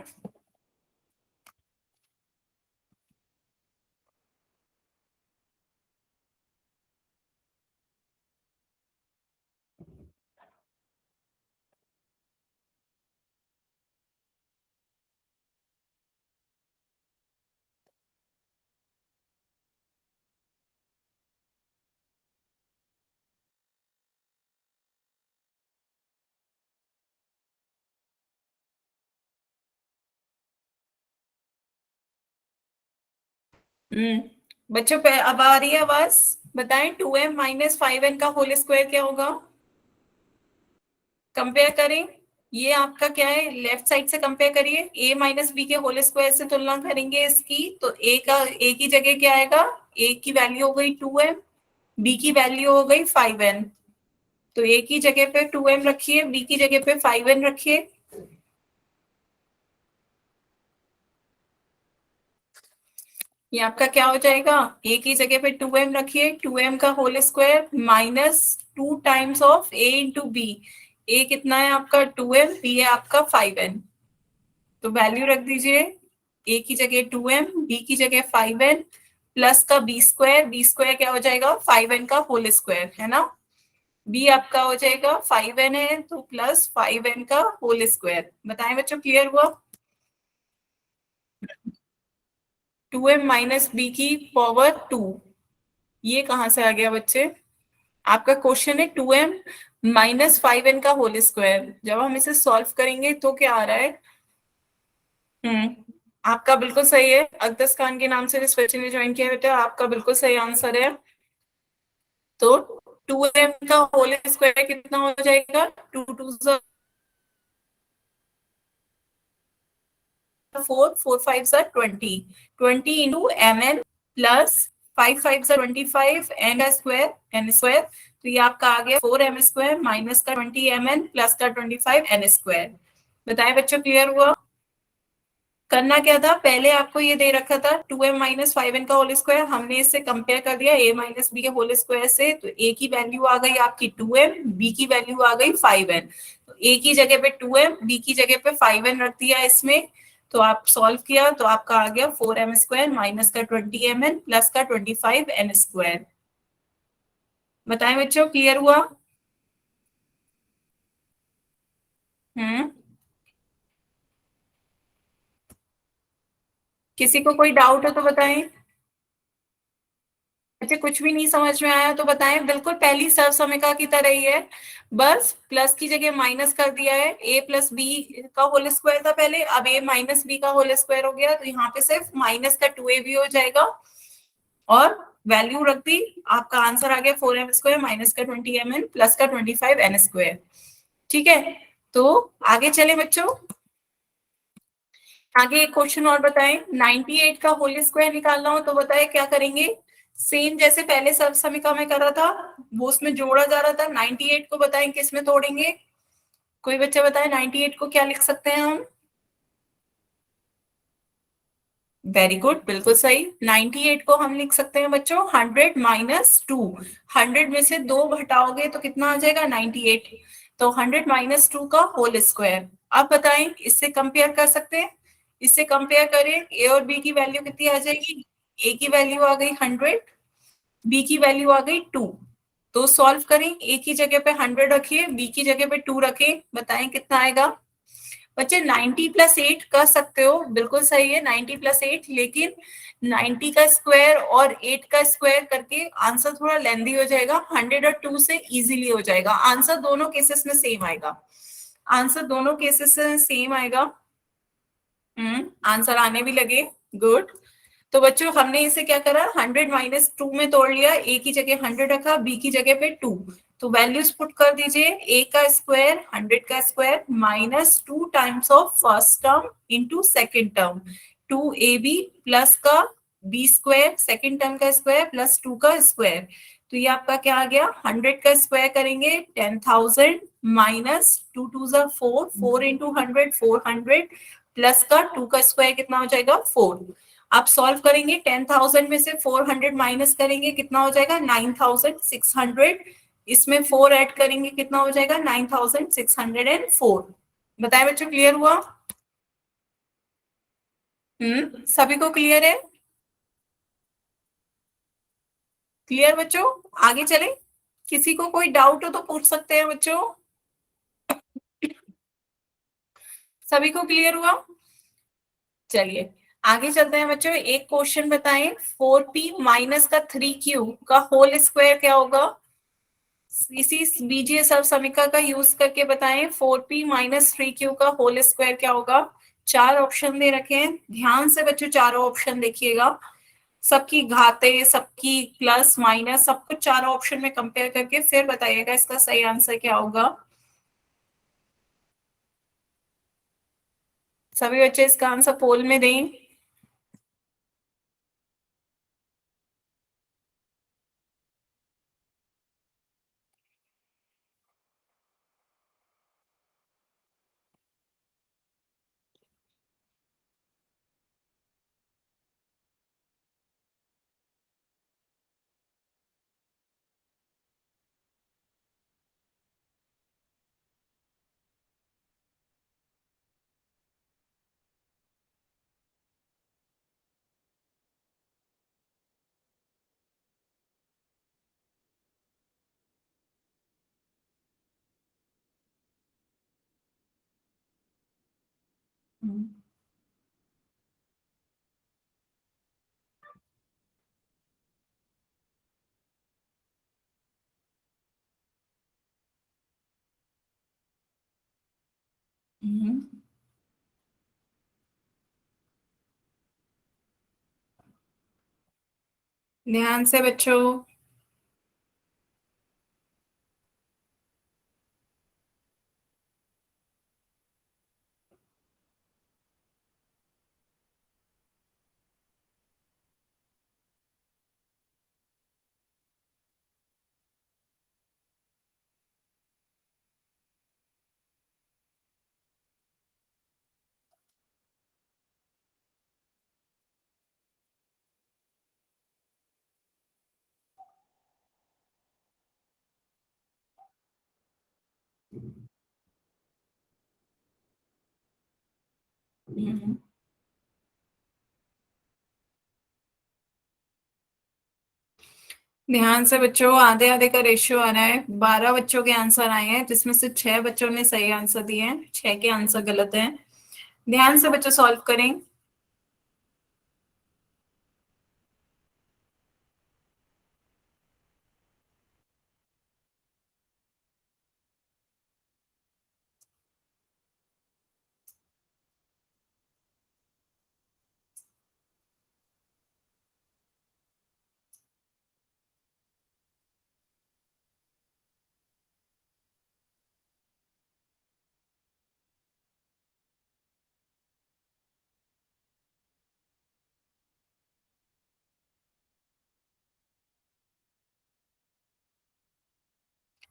S1: बच्चों अब आ रही है आवाज, बताएं 2m माइनस 5n का होल स्क्वायर क्या होगा। कंपेयर करें, ये आपका क्या है, लेफ्ट साइड से कंपेयर करिए, a माइनस बी के होल स्क्वायर से तुलना करेंगे इसकी, तो a की जगह क्या आएगा, a की वैल्यू हो गई 2m, b की वैल्यू हो गई 5n। तो a की जगह पे 2m रखिए, b की जगह पे 5n रखिए। ये आपका क्या हो जाएगा, a की जगह पे 2m रखिए, 2m का whole square minus 2 times of a into B. a कितना है आपका 2m, b है आपका 5n। तो वैल्यू रख दीजिए, a की जगह 2m, b की जगह 5n, प्लस का बी स्क्वायर क्या हो जाएगा 5n का होल स्क्वायर है ना। b आपका हो जाएगा 5n है तो प्लस 5n का होल स्क्वायर। बताएं बच्चों क्लियर हुआ। 2m माइनस बी की पावर 2, ये कहां से आ गया बच्चे, आपका क्वेश्चन है 2m माइनस 5n का होल स्क्वायर। जब हम इसे सॉल्व करेंगे तो क्या आ रहा है, आपका बिल्कुल सही है, अक्दस खान के नाम से जिस बच्चे ने ज्वाइन किया बेटा, आपका बिल्कुल सही आंसर है। तो 2m का होल स्क्वायर कितना हो जाएगा, 2 2 4 4 5 20, 20 इंटू mn प्लस 5 5 25 एन स्क्वायर एन स्क्वायर। तो ये आपका आ गया 4m स्क्वायर माइनस का 20 mn प्लस का 25 एन स्क्वायर। बताएं बच्चों क्लियर हुआ। करना क्या था, पहले आपको ये दे रखा था 2m माइनस 5n का होल स्क्वायर, हमने इससे कंपेयर कर दिया a माइनस बी के होल स्क्वायर से, तो a की वैल्यू आ गई आपकी 2m, b की वैल्यू आ गई 5n। तो a की जगह पे 2m, b की जगह पे 5n रख दिया इसमें, तो आप सॉल्व किया तो आपका आ गया 4m स्क्वायर माइनस का 20mn प्लस का 25n स्क्वायर। बताएं बच्चों क्लियर हुआ। हम्म, किसी को कोई डाउट है तो बताएं। अच्छा कुछ भी नहीं समझ में आया तो बताएं, बिल्कुल पहली सर्वसमिका की तरह ही है, बस प्लस की जगह माइनस कर दिया है, a प्लस बी का होल स्क्वायर था पहले, अब a माइनस बी का होल स्क्वायर हो गया, तो यहाँ पे सिर्फ माइनस का 2ab हो जाएगा और वैल्यू रख दी, आपका आंसर आ गया 4m स्क्वायर माइनस का 20mn प्लस का 25n स्क्वायर। ठीक है, तो आगे चले बच्चों, आगे एक क्वेश्चन और बताएं, 98 का होल स्क्वायर निकालना हो तो बताएं क्या करेंगे। सेम जैसे पहले सब समीकरण में करा था, वो उसमें जोड़ा जा रहा था, 98 को बताएं किस में तोड़ेंगे। कोई बच्चा बताए 98 को क्या लिख सकते हैं हम। वेरी गुड, बिल्कुल सही, 98 को हम लिख सकते हैं बच्चों 100 माइनस 2, 100 में से 2 घटाओगे तो कितना आ जाएगा 98, तो 100 माइनस 2 का होल स्क्वायर। अब बताएं इससे कंपेयर कर सकते हैं, इससे कंपेयर करें, ए और बी की वैल्यू कितनी आ जाएगी, ए की वैल्यू आ गई 100, बी की वैल्यू आ गई 2, तो सॉल्व करें, ए की जगह पे 100 रखिए, बी की जगह पे 2 रखें, बताएं कितना आएगा। बच्चे 90 प्लस 8 कर सकते हो, बिल्कुल सही है 90 प्लस 8, लेकिन 90 का स्क्वायर और 8 का स्क्वायर करके आंसर थोड़ा लेंदी हो जाएगा, 100 और 2 से इजीली हो जाएगा, आंसर दोनों केसेस में सेम आएगा, आंसर दोनों केसेस में सेम आएगा। आंसर आने भी लगे, गुड। तो बच्चों हमने इसे क्या करा, 100 माइनस 2 में तोड़ लिया, ए की जगह 100 रखा, बी की जगह पे 2, तो वैल्यूज पुट कर दीजिए, ए का स्क्वायर 100 का square minus 2 times of first term into second term, 2ab plus का बी स्क्वायर सेकेंड टर्म का स्क्वायर प्लस 2 का स्क्वायर, तो ये आपका क्या आ गया, 100 का स्क्वायर करेंगे 10,000 माइनस 2 2 जा 4, 4 इंटू 100 400 प्लस का 2 का स्क्वायर कितना हो जाएगा 4। आप सॉल्व करेंगे, 10,000 में से 400 माइनस करेंगे कितना हो जाएगा 9,600, इसमें 4 ऐड करेंगे कितना हो जाएगा, 9604। बताए बच्चों, क्लियर हुआ? सभी को क्लियर है? क्लियर बच्चों? आगे चले, किसी को कोई डाउट हो तो पूछ सकते हैं बच्चों। सभी को क्लियर हुआ? चलिए आगे चलते हैं बच्चों। एक क्वेश्चन बताएं, 4p माइनस का 3q का होल स्क्वायर क्या होगा? इसी बीजीय सर्व समीकरण का यूज करके बताएं, 4p माइनस 3q का होल स्क्वायर क्या होगा? चार ऑप्शन दे रखे हैं, ध्यान से बच्चों चारों ऑप्शन देखिएगा। सबकी घाते, सबकी प्लस माइनस, सब कुछ चारों ऑप्शन में कंपेयर करके फिर बताइएगा इसका सही आंसर क्या होगा। सभी बच्चे इसका आंसर पोल में दें। ध्यान से बच्चों। ध्यान से बच्चों, आधे आधे का रेशियो आ रहा है। 12 बच्चों के आंसर आए हैं जिसमें से 6 बच्चों ने सही आंसर दिए हैं, 6 के आंसर गलत हैं। ध्यान से बच्चों सॉल्व करें।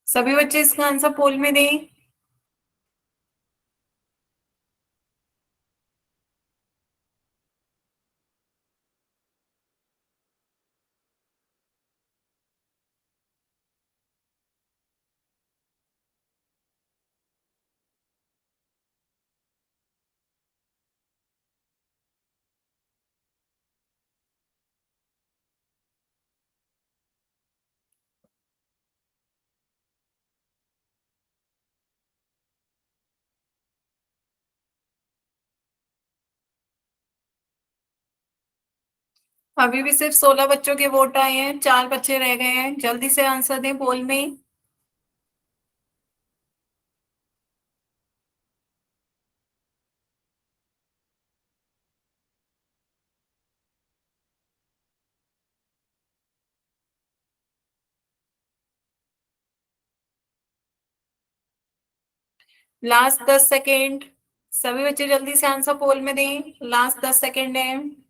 S1: सभी बच्चे इसका आंसर पोल में दें। अभी भी सिर्फ 16 बच्चों के वोट आए हैं, 4 बच्चे रह गए हैं, जल्दी से आंसर दें पोल में। लास्ट 10 सेकेंड, सभी बच्चे जल्दी से आंसर पोल में दें, लास्ट 10 सेकेंड है।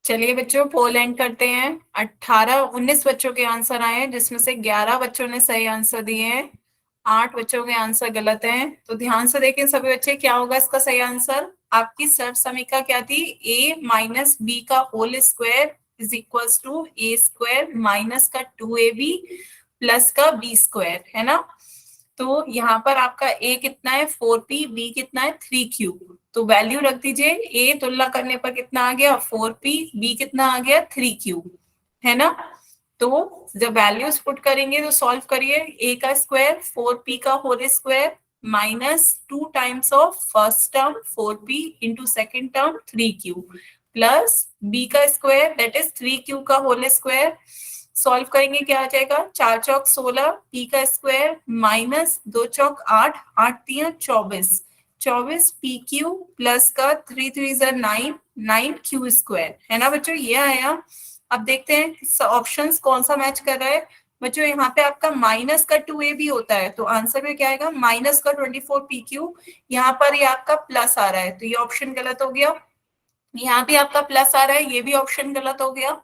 S1: चलिए बच्चों पोल एंड करते हैं। 19 बच्चों के आंसर आए हैं, जिसमें से 11 बच्चों ने सही आंसर दिए हैं, 8 बच्चों के आंसर गलत हैं। तो ध्यान से देखें सभी बच्चे, क्या होगा इसका सही आंसर। आपकी सर्व समीकरण क्या थी, a माइनस बी का whole square is equals to A square minus का 2ab प्लस का बी स्क्वायर, है ना। तो यहाँ पर आपका a कितना है 4p, b कितना है 3q। तो वैल्यू रख दीजिए, a तुलना करने पर कितना आ गया 4p, b कितना आ गया 3q, है ना। तो जब वैल्यूज पुट करेंगे तो सॉल्व करिए, a का स्क्वायर 4p का whole square minus 2 times of first term 4p into second term 3q plus b का स्क्वायर दैट इज 3q का होल स्क्वायर। सॉल्व करेंगे क्या आ जाएगा, 4 चौक 16 p का स्क्वायर माइनस 2 चौक 8, 8 3 24, 24 पी क्यू प्लस का 3 3 9, 9 क्यू स्क्वायर, है ना बच्चों, ये आया। अब देखते हैं ऑप्शंस कौन सा मैच कर रहा है। बच्चों यहाँ पे आपका माइनस का 2a भी होता है, तो आंसर में क्या आएगा माइनस का 24 पी क्यू। यहाँ पर ये आपका प्लस आ रहा है, तो ये ऑप्शन गलत हो गया। यहाँ भी आपका प्लस आ रहा है, ये भी ऑप्शन गलत हो गया।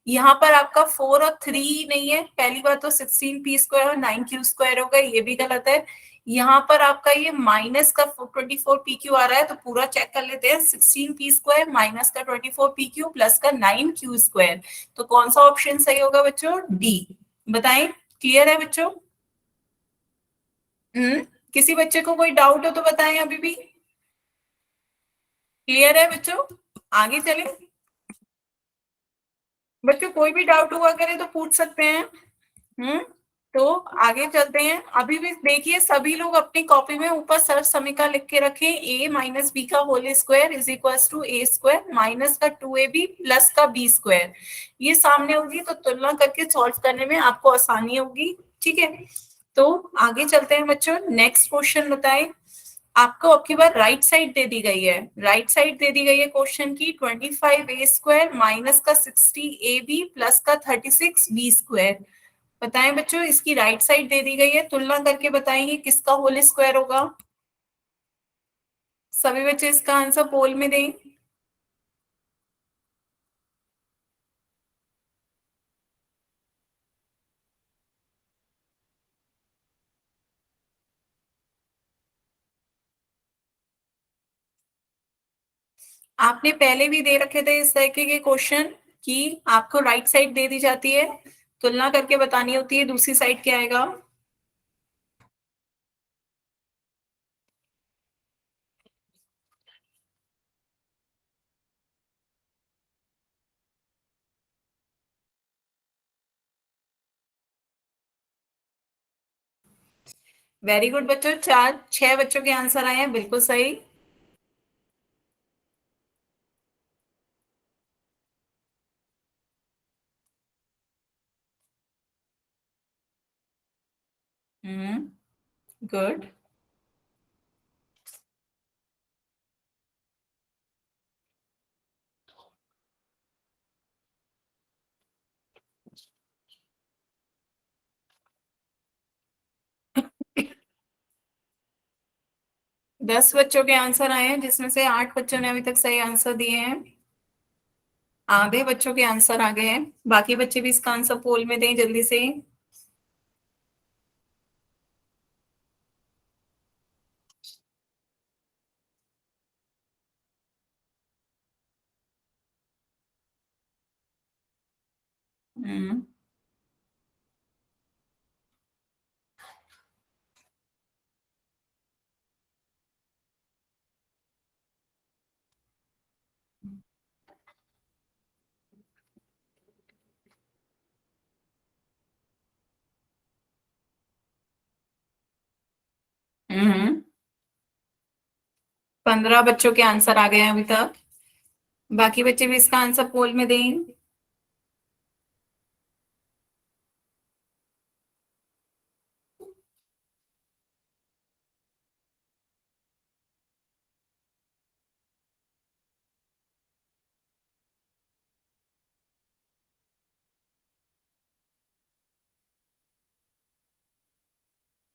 S1: यहाँ पर आपका 4 और 3 नहीं है, पहली बार तो 16 पी स्क्वायर और 9 क्यू स्क्वायर होगा, ये भी गलत है। यहाँ पर आपका ये माइनस का 24 पी क्यू आ रहा है, तो पूरा चेक कर लेते हैं, 16 पी स्क्वायर माइनस का 24 पी क्यू प्लस का 9 क्यू स्क्वायर। तो कौन सा ऑप्शन सही होगा बच्चों, डी। बताएं, क्लियर है बच्चों। किसी बच्चे को कोई डाउट हो तो बताएं अभी भी। क्लियर है बच्चों, आगे चले। बच्चों कोई भी डाउट हुआ करे तो पूछ सकते हैं। हम्म तो आगे चलते हैं। अभी भी देखिए सभी लोग अपनी कॉपी में ऊपर सर्व समीकरण लिख के रखें, a माइनस बी का whole square is equal to A square minus का 2ab प्लस का बी स्क्वायर। ये सामने होगी तो तुलना करके सॉल्व करने में आपको आसानी होगी, ठीक है। तो आगे चलते हैं बच्चों, नेक्स्ट क्वेश्चन बताएं। आपको अब की बार राइट साइड दे दी गई है, राइट साइड दे दी गई है क्वेश्चन की 25a स्क्वायर माइनस का 60ab प्लस का 36b स्क्वायर। बताएं बच्चों, इसकी राइट साइड दे दी गई है, तुलना करके बताएंगे किसका होल स्क्वायर होगा। सभी बच्चे इसका आंसर पोल में दें। आपने पहले भी दे रखे थे इस तरीके के क्वेश्चन कि आपको राइट साइड दे दी जाती है, तुलना करके बतानी होती है दूसरी साइड क्या आएगा। वेरी गुड बच्चों, 6 बच्चों के आंसर आए हैं, बिल्कुल सही। गुड। 10 बच्चों के आंसर आए हैं, जिसमें से 8 बच्चों ने अभी तक सही आंसर दिए हैं, आधे बच्चों के आंसर आ गए हैं। बाकी बच्चे भी इसका आंसर पोल में दें जल्दी से। हम्म हम्म 15 बच्चों के आंसर आ गए हैं अभी तक, बाकी बच्चे भी इसका आंसर पोल में दें।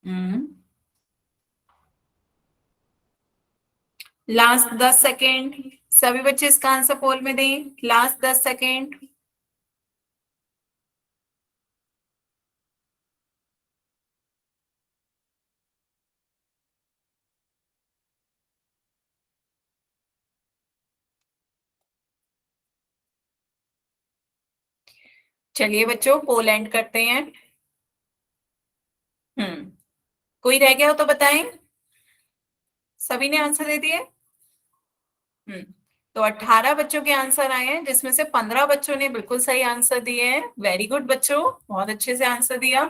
S1: हम्म लास्ट 10 सेकेंड, सभी बच्चे इसका आंसर पोल में दें, लास्ट 10 सेकेंड। चलिए बच्चों, पोल एंड करते हैं। कोई रह गया हो तो बताएं। सभी ने आंसर दे दिए। हम्म तो 18 बच्चों के आंसर आए हैं, जिसमें से 15 बच्चों ने बिल्कुल सही आंसर दिए हैं। वेरी गुड बच्चों, बहुत अच्छे से आंसर दिया।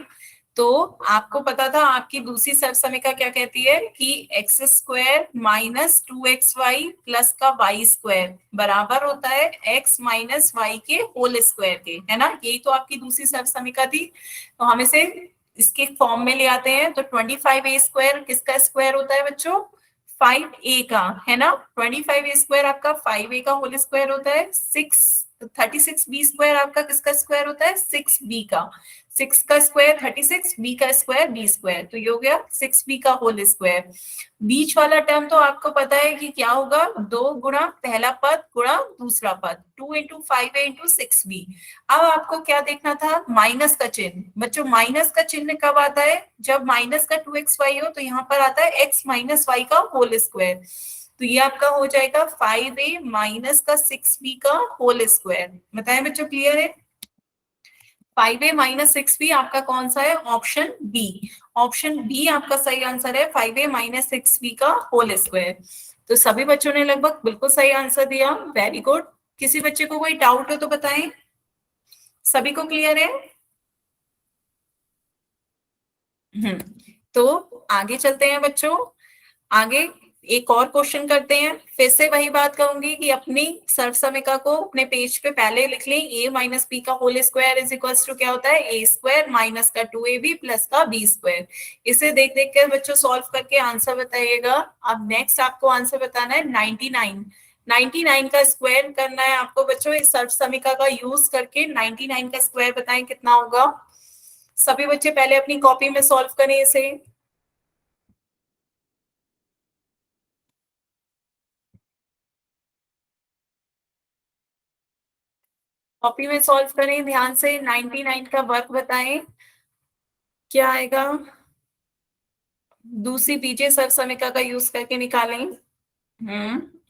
S1: तो आपको पता था आपकी दूसरी सर्वसमीका क्या कहती है कि x square minus 2xy plus का वाई स्क्वायर बराबर होता है एक्स माइनस वाई के होल स्क्वायर के, है ना। यही तो आपकी दूसरी सर्वसमीका थी। तो हम इसे इसके फॉर्म में ले आते हैं। तो 25a² किसका स्क्वायर होता है बच्चों? 5a का, है ना। 25a² आपका 5a का होल स्क्वायर होता है। 36b² आपका किसका स्क्वायर होता है? 6b का। 6 का स्क्वायर 36, b का स्क्वायर b², तो ये हो गया 6b का होल स्क्वायर। बीच वाला टर्म तो आपको पता है कि क्या होगा, 2 गुणा पहला पद गुणा दूसरा पद, 2 इंटू 5a इंटू 6b। अब आपको क्या देखना था? माइनस का चिन्ह। बच्चों माइनस का चिन्ह कब आता है? जब माइनस का 2xy हो, तो यहाँ पर आता है x माइनस वाई का होल स्क्वायर। तो ये आपका हो जाएगा 5a माइनस का 6b का होल स्क्वायर। बताएं बच्चों, क्लियर है? 5a माइनस 6b आपका कौन सा है? Option B. ऑप्शन बी आपका सही आंसर है, 5a माइनस 6b का होल स्क्वायर। तो सभी बच्चों ने लगभग बिल्कुल सही आंसर दिया। Very good. किसी बच्चे को कोई डाउट हो तो बताएं। सभी को क्लियर है? तो आगे चलते हैं बच्चों। आगे एक और क्वेश्चन करते हैं। फिर से वही बात कहूंगी कि अपनी सर्वसमीका को अपने पेज पे पहले लिख लें। a माइनस बी का whole square is equal to क्या होता है? a² माइनस का 2ab प्लस का b²। इसे देख देख कर बच्चों सॉल्व करके आंसर बताइएगा। अब नेक्स्ट आपको आंसर बताना है 99। 99 का स्क्वायर करना है आपको बच्चों। इस सर्वसमीका का यूज करके 99 का स्क्वायर बताएं कितना होगा। सभी बच्चे पहले अपनी कॉपी में सॉल्व करें इसे। कॉपी में सॉल्व करें ध्यान से। 99 का वर्क बताएं क्या आएगा। दूसरी बीजे सर्वसमीका का यूज करके निकालें।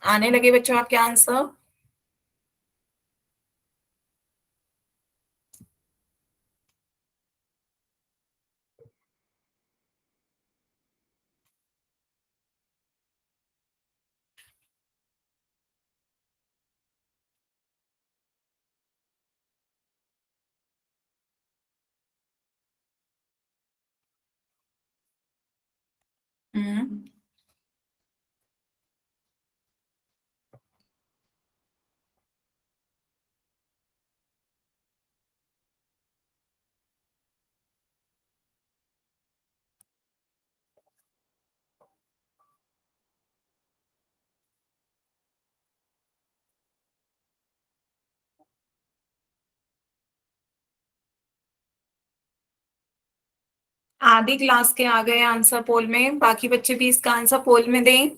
S1: आने लगे बच्चों आपके आंसर। हम्म 1/2 क्लास के आ गए आंसर पोल में। बाकी बच्चे भी इसका आंसर पोल में दें।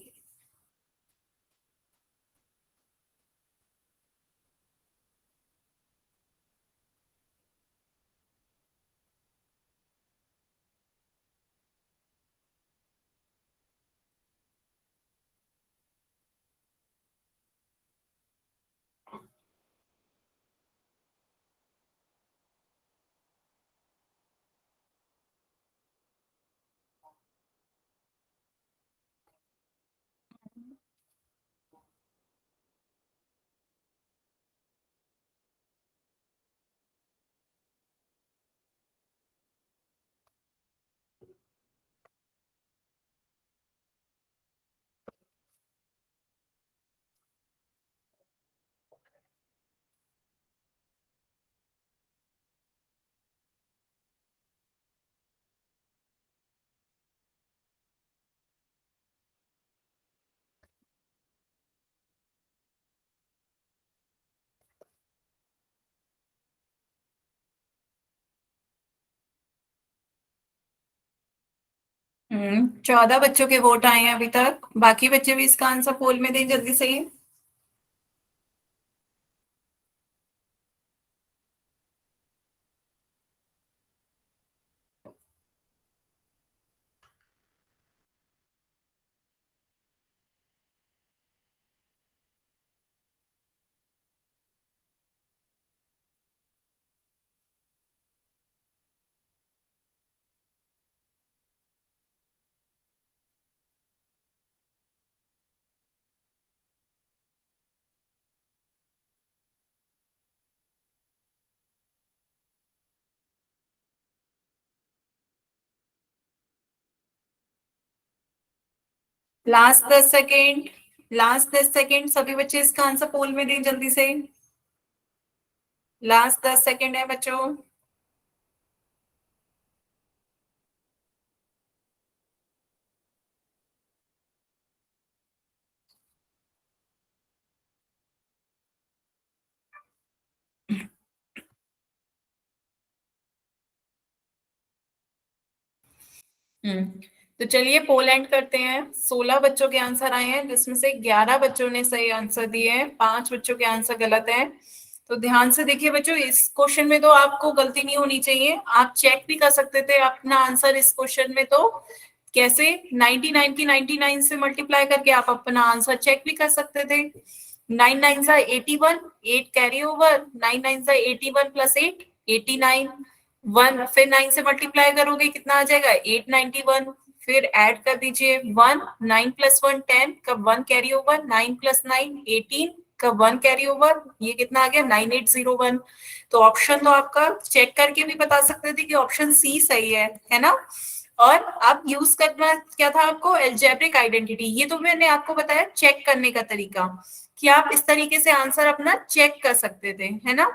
S1: हम्म 14 बच्चों के वोट आए हैं अभी तक। बाकी बच्चे भी इसका आंसर पोल में दें जल्दी से। लास्ट 10 सेकेंड सभी बच्चे इसका आंसर पोल में दें जल्दी से। लास्ट 10 सेकेंड है बच्चों। तो चलिए पोल एंड करते हैं। 16 बच्चों के आंसर आए हैं, जिसमें से 11 बच्चों ने सही आंसर दिए हैं, 5 बच्चों के आंसर गलत हैं। तो ध्यान से देखिए बच्चों, इस क्वेश्चन में तो आपको गलती नहीं होनी चाहिए। आप चेक भी कर सकते थे अपना आंसर इस क्वेश्चन में। तो कैसे? 99 की 99 से मल्टीप्लाई करके आप अपना आंसर चेक भी कर सकते थे। 9 9 सा 81, 8 कैरी ओवर, 9 9 सा 81 प्लस 8 89, 1 फिर 9 से मल्टीप्लाई करोगे कितना आ जाएगा? 891। फिर ऐड कर दीजिए 1, 9 प्लस 1 10 का 1 कैरी ओवर, 9 प्लस 9 18 का 1 कैरी ओवर, ये कितना आ गया? 9801। तो ऑप्शन तो आपका चेक करके भी बता सकते थे कि ऑप्शन सी सही है ना। और अब यूज करना क्या था आपको? Algebraic identity. ये तो मैंने आपको बताया चेक करने का तरीका, कि आप इस तरीके से आंसर अपना चेक कर सकते थे, है ना।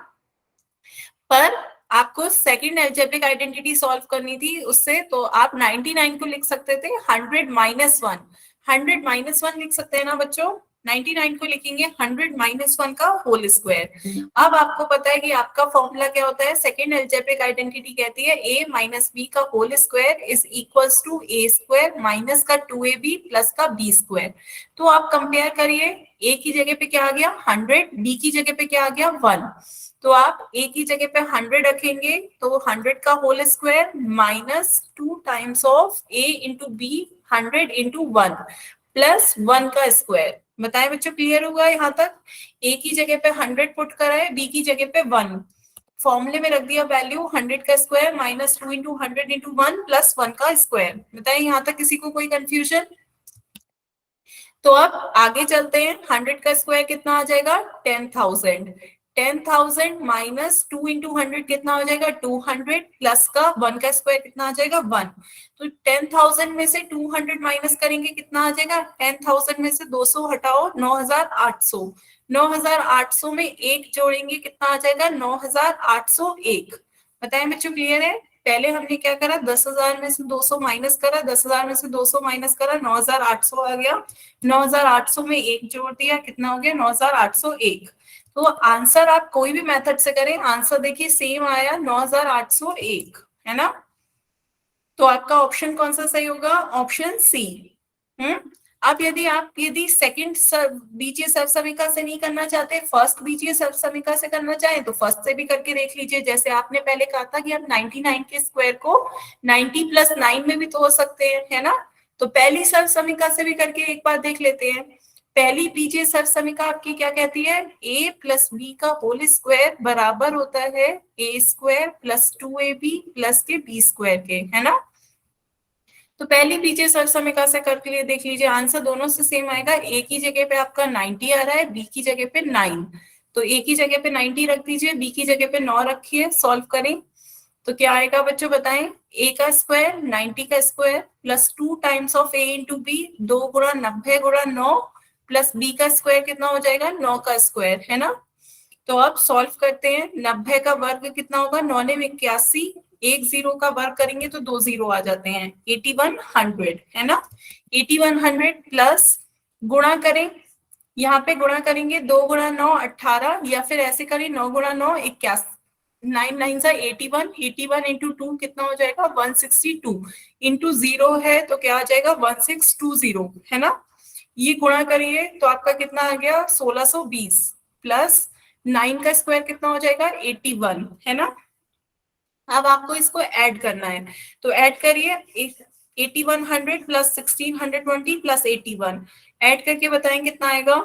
S1: पर आपको सेकंड एल्जेब्रिक आइडेंटिटी सॉल्व करनी थी उससे, तो आप 99 को लिख सकते थे 100 माइनस 1। 100 माइनस 1 लिख सकते हैं ना बच्चों। 99 को लिखेंगे 100 माइनस 1 का होल स्क्वायर। अब आपको पता है कि आपका फॉर्मूला क्या होता है। सेकंड एल्जेब्रिक आइडेंटिटी कहती है a माइनस बी का whole square is equals to a square minus का 2ab प्लस का b स्क्वायर। तो आप कंपेयर करिए, a की जगह पे क्या आ गया 100, b की जगह पे क्या आ गया 1। तो आप a की जगह पे 100 रखेंगे तो 100 का whole square minus 2 times of a into B 100 into 1 plus 1 का स्क्वायर। बताएं बच्चों, क्लियर होगा यहाँ तक? a की जगह पे 100 पुट करा है, b की जगह पे 1, फॉर्मूले में रख दिया वैल्यू 100 का square minus 2 into 100 into 1 plus 1 का स्क्वायर। बताएं यहाँ तक किसी को कोई कंफ्यूजन? तो अब आगे चलते हैं। 100 का स्क्वायर कितना आ जाएगा? 10,000। 10,000 माइनस 2 इंटू 100 कितना हो जाएगा? 200 प्लस का 1 का स्क्वायर कितना आ जाएगा? 1। तो 10,000 में से 200 माइनस करेंगे कितना आ जाएगा? 10,000 में से 200 हटाओ 9,800। 9,800 में एक जोड़ेंगे कितना आ जाएगा? 9,801। बताएं बच्चों, क्लियर है? पहले हमने क्या करा? 10,000 में से 200 माइनस करा, 10,000 में से 200 माइनस करा, 9,800 आ गया। 9,800 में एक जोड़ दिया, कितना हो गया? 9,801। तो आंसर आप कोई भी मेथड से करें, आंसर देखिए सेम आया 9,801, है ना। तो आपका ऑप्शन कौन सा सही होगा? Option C. अब यदि सेकंड बीजीय सर्वसमीका से नहीं करना चाहते, फर्स्ट बीजीय सर्वसमीका से करना चाहें तो फर्स्ट से भी करके देख लीजिए। जैसे आपने पहले कहा था कि आप 99 के स्क्वायर को 90 प्लस 9 में भी तो हो सकते हैं, है ना। तो पहली सर्वसमीका से भी करके एक बार देख लेते हैं। पहली बीजीय सर्वसमीका आपकी क्या कहती है? a प्लस बी का होल स्क्वायर बराबर होता है a square plus 2ab plus के b स्क्वायर के, है ना। तो पहली बीजीय सर्वसमीका से करके देख लीजिए, आंसर दोनों से सेम आएगा। a की जगह पे आपका 90 आ रहा है, b की जगह पे 9। तो a की जगह पे 90 रख दीजिए, b की जगह पे 9 रखिए, सॉल्व करें तो क्या आएगा बच्चों बताएं? a का स्क्वायर 90 का square plus 2 times of a into B, 2 गुणा 90 गुणा 9 प्लस b का स्क्वायर कितना हो जाएगा? 9 का स्क्वायर, है ना। तो अब सॉल्व करते हैं। 90 का वर्ग कितना होगा? 9 ने 81, एक जीरो का वर्ग करेंगे तो 2 जीरो आ जाते हैं, 8100, है ना। 8100 प्लस गुणा करें, यहाँ पे गुणा करेंगे 2 गुणा 9 18, या फिर ऐसे करें 9 गुणा 9 81, 9 9 सा 81, 81 इंटू 2 कितना हो जाएगा? 162 इंटू 0 है तो क्या आ जाएगा? 1620, है ना। ये गुणा करिए तो आपका कितना आ गया? 1620 प्लस 9 का स्क्वायर कितना हो जाएगा? 81, है ना। अब आपको इसको ऐड करना है, तो ऐड करिए। 8100 प्लस 1620 प्लस 81 ऐड करके बताएं कितना आएगा।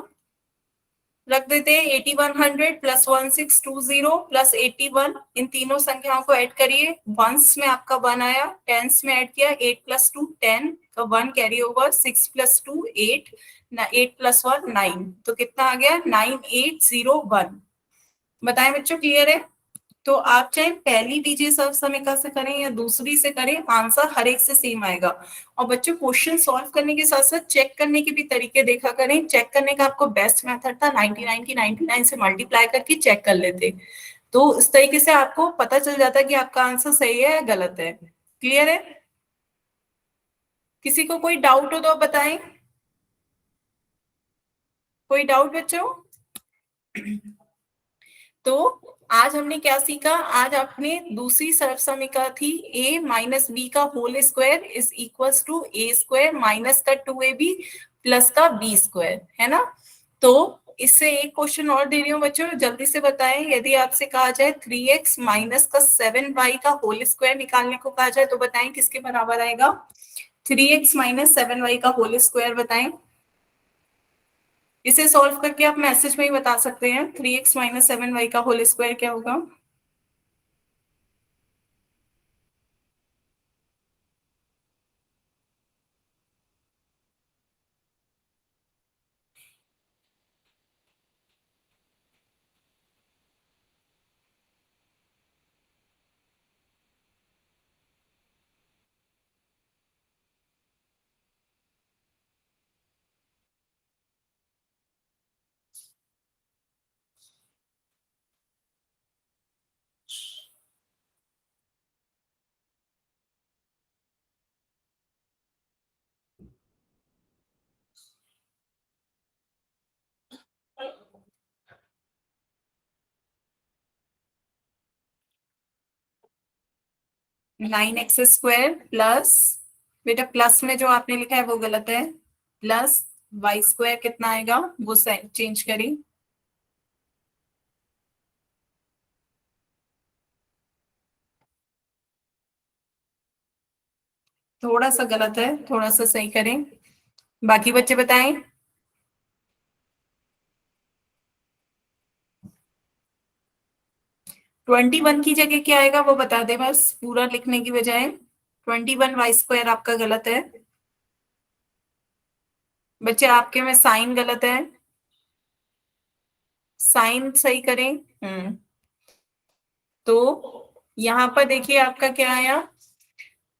S1: रख देते हैं 8100 प्लस 1620 प्लस 81, इन तीनों संख्याओं को ऐड करिए। वंस में आपका 1 आया, टेंस में ऐड किया, 8 प्लस 2 10 का 1 कैरी ओवर, 6 प्लस 2 8, 8 प्लस 1 9, तो कितना आ गया? 9801। बताएं बच्चों, क्लियर है? तो आप चाहे पहली बीजीय समिका से करें या दूसरी से करें, आंसर हर एक से सेम आएगा। और बच्चों क्वेश्चन सॉल्व करने के साथ साथ चेक करने के भी तरीके देखा करें। चेक करने का आपको बेस्ट मेथड था 99 की 99 से मल्टीप्लाई करके चेक कर लेते, तो इस तरीके से आपको पता चल जाता है कि आपका आंसर सही है या गलत है। क्लियर है? किसी को कोई डाउट हो तो आप बताएं। कोई डाउट बच्चों? तो आज हमने क्या सीखा? आज आपने दूसरी सर्वसमीका थी a माइनस बी का whole square is equal to A square minus का 2ab प्लस का बी स्क्वायर, है ना? तो इससे एक क्वेश्चन और दे रही हूँ बच्चों, जल्दी से बताएं। यदि आपसे कहा जाए 3x माइनस का 7y का होल स्क्वायर निकालने को कहा जाए तो बताएं किसके बराबर आएगा? 3x माइनस 7y का होल स्क्वायर बताएं। इसे सॉल्व करके आप मैसेज में ही बता सकते हैं 3x माइनस 7y का होल स्क्वायर क्या होगा। नाइन एक्स स्क्वायर प्लस, बेटा प्लस में जो आपने लिखा है वो गलत है, प्लस वाई स्क्वायर कितना आएगा वो चेंज करें। थोड़ा सा गलत है, थोड़ा सा सही करें। बाकी बच्चे बताएं। 21 की जगह क्या आएगा वो बता दे बस, पूरा लिखने की बजाय। 21 वाई स्क्वायर आपका गलत है बच्चे, आपके में साइन गलत है, साइन सही करें। तो यहाँ पर देखिए आपका क्या आया,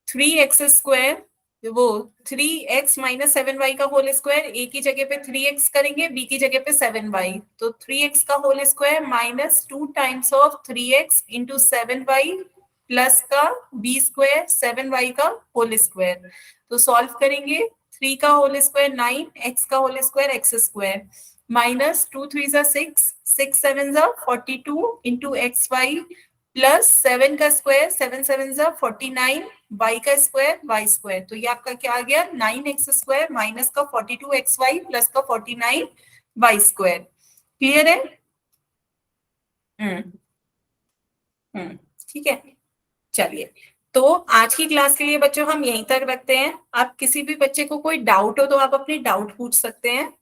S1: 3x स्क्वायर, वो 3x माइनस 7y का होल स्क्वायर, ए की जगह पे 3x करेंगे, बी की जगह पे 7y, तो 3x का whole square minus 2 times of 3x into 7y plus का बी स्क्वायर 7y का होल स्क्वायर। तो सॉल्व करेंगे, 3 का होल स्क्वायर 9, x का whole square x square, minus 2 3 6, 6 7 42 into x y plus 7 का स्क्वायर 7 7 49, y का स्क्वायर y स्क्वायर। तो ये आपका क्या आ गया, 9x स्क्वायर माइनस का 42xy प्लस का 49y स्क्वायर। क्लियर है? हम्म हम्म, ठीक है। चलिए, तो आज की क्लास के लिए बच्चों हम यहीं तक रखते हैं। आप किसी भी बच्चे को कोई डाउट हो तो आप अपने डाउट पूछ सकते हैं।